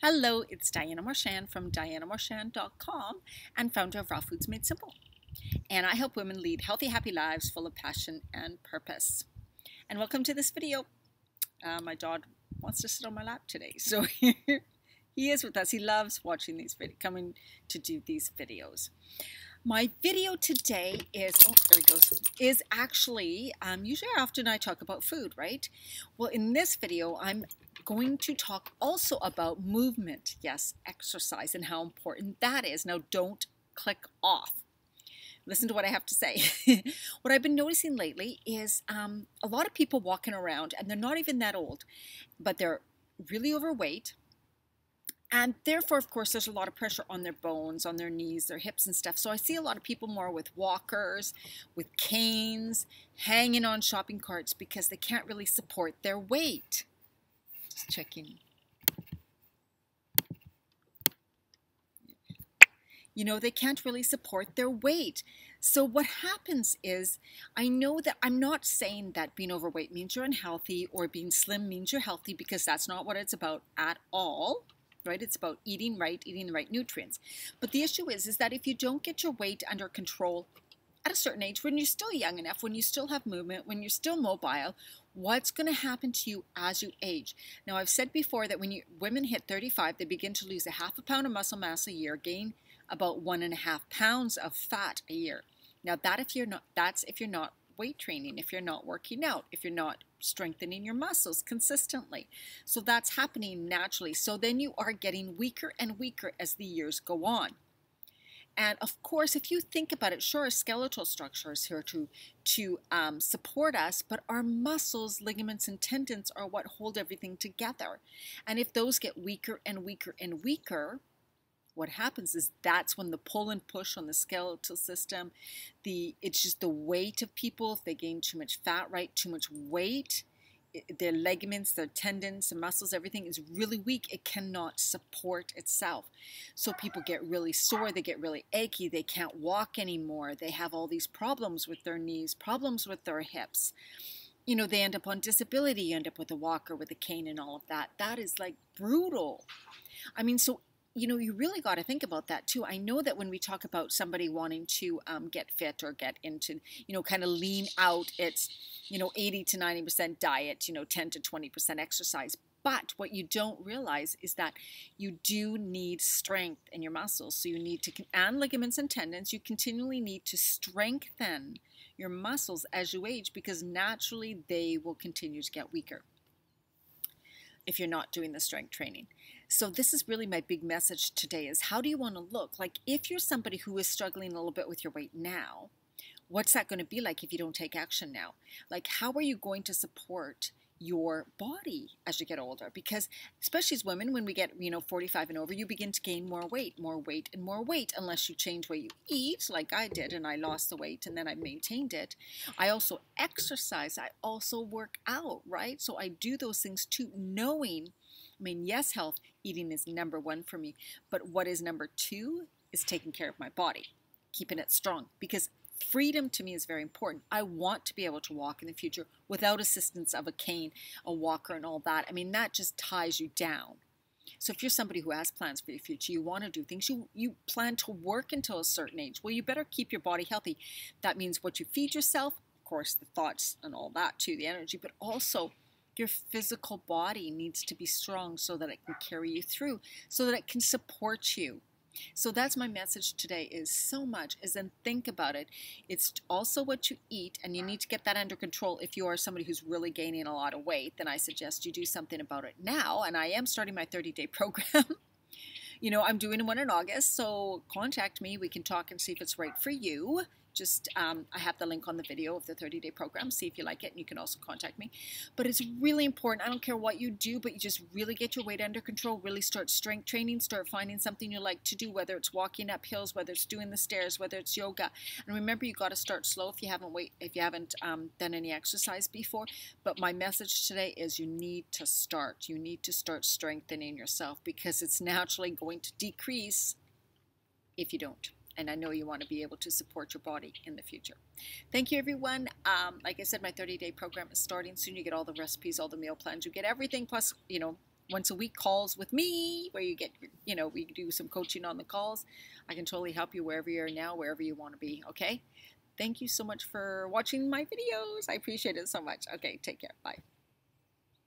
Hello, it's Diana Marchand from dianamarchand.com and founder of Raw Foods Made Simple. And I help women lead healthy, happy lives full of passion and purpose. And welcome to this video. My dog wants to sit on my lap today, so he is with us. He loves watching these videos, coming to do these videos. My video today is, there he goes, is actually, usually often I talk about food, right? Well, in this video, I'm going to talk also about movement, yes, exercise, and how important that is. Now, don't click off. Listen to what I have to say. What I've been noticing lately is a lot of people walking around, and they're not even that old, but they're really overweight. And therefore, of course, there's a lot of pressure on their bones, on their knees, their hips and stuff. So I see a lot of people more with walkers, with canes, hanging on shopping carts because they can't really support their weight. Just checking. You know, they can't really support their weight. So what happens is, I know that I'm not saying that being overweight means you're unhealthy or being slim means you're healthy, because that's not what it's about at all. Right? It's about eating right, eating the right nutrients. But the issue is that if you don't get your weight under control at a certain age, when you're still young enough, when you still have movement, when you're still mobile, what's going to happen to you as you age? Now, I've said before that when women hit 35, they begin to lose a half a pound of muscle mass a year, gain about 1.5 pounds of fat a year. Now, that's if you're not weight training, if you're not working out, if you're not strengthening your muscles consistently. So that's happening naturally. So then you are getting weaker and weaker as the years go on. And of course, if you think about it, sure, our skeletal structure is here to support us, but our muscles, ligaments, and tendons are what hold everything together. And if those get weaker and weaker and weaker, what happens is that's when the pull and push on the skeletal system, it's just the weight of people. If they gain too much fat, right, too much weight, their ligaments, their tendons, the muscles, everything is really weak. It cannot support itself. So people get really sore, they get really achy, they can't walk anymore. They have all these problems with their knees, problems with their hips. You know, they end up on disability, you end up with a walker, with a cane and all of that. That is like brutal. I mean, so you know, you really got to think about that too. I know that when we talk about somebody wanting to get fit or get into, you know, kind of lean out, it's, you know, 80 to 90% diet, you know, 10 to 20% exercise. But what you don't realize is that you do need strength in your muscles. So you need to, and ligaments and tendons, you continually need to strengthen your muscles as you age, because naturally they will continue to get weaker if you're not doing the strength training. So this is really my big message today, is how do you want to look? Like, if you're somebody who is struggling a little bit with your weight now, what's that going to be like if you don't take action now? Like, how are you going to support your body as you get older? Because especially as women, when we get, you know, 45 and over, you begin to gain more weight and more weight, unless you change what you eat, like I did, and I lost the weight and then I maintained it. I also exercise, I also work out, right? So I do those things too, knowing, I mean, yes, health, eating is number one for me, but what is number two is taking care of my body, keeping it strong, because freedom to me is very important. I want to be able to walk in the future without assistance of a cane, a walker, and all that. I mean, that just ties you down. So if you're somebody who has plans for your future, you want to do things, you plan to work until a certain age, well, you better keep your body healthy. That means what you feed yourself, of course, the thoughts and all that too, the energy, but also your physical body needs to be strong so that it can carry you through, so that it can support you. So that's my message today, is then think about it. It's also what you eat, and you need to get that under control. If you are somebody who's really gaining a lot of weight, then I suggest you do something about it now. And I am starting my 30-day program. You know, I'm doing one in August, so contact me. We can talk and see if it's right for you. Just, I have the link on the video of the 30-day program. See if you like it, and you can also contact me. But it's really important. I don't care what you do, but you just really get your weight under control. Really start strength training. Start finding something you like to do, whether it's walking up hills, whether it's doing the stairs, whether it's yoga. And remember, you got to start slow if you haven't done any exercise before. But my message today is you need to start. You need to start strengthening yourself, because it's naturally going to decrease if you don't. And I know you want to be able to support your body in the future. Thank you, everyone. Like I said, my 30-day program is starting soon. You get all the recipes, all the meal plans. You get everything, plus, you know, once a week calls with me where you get, we do some coaching on the calls. I can totally help you wherever you are now, wherever you want to be. Okay. Thank you so much for watching my videos. I appreciate it so much. Okay. Take care. Bye.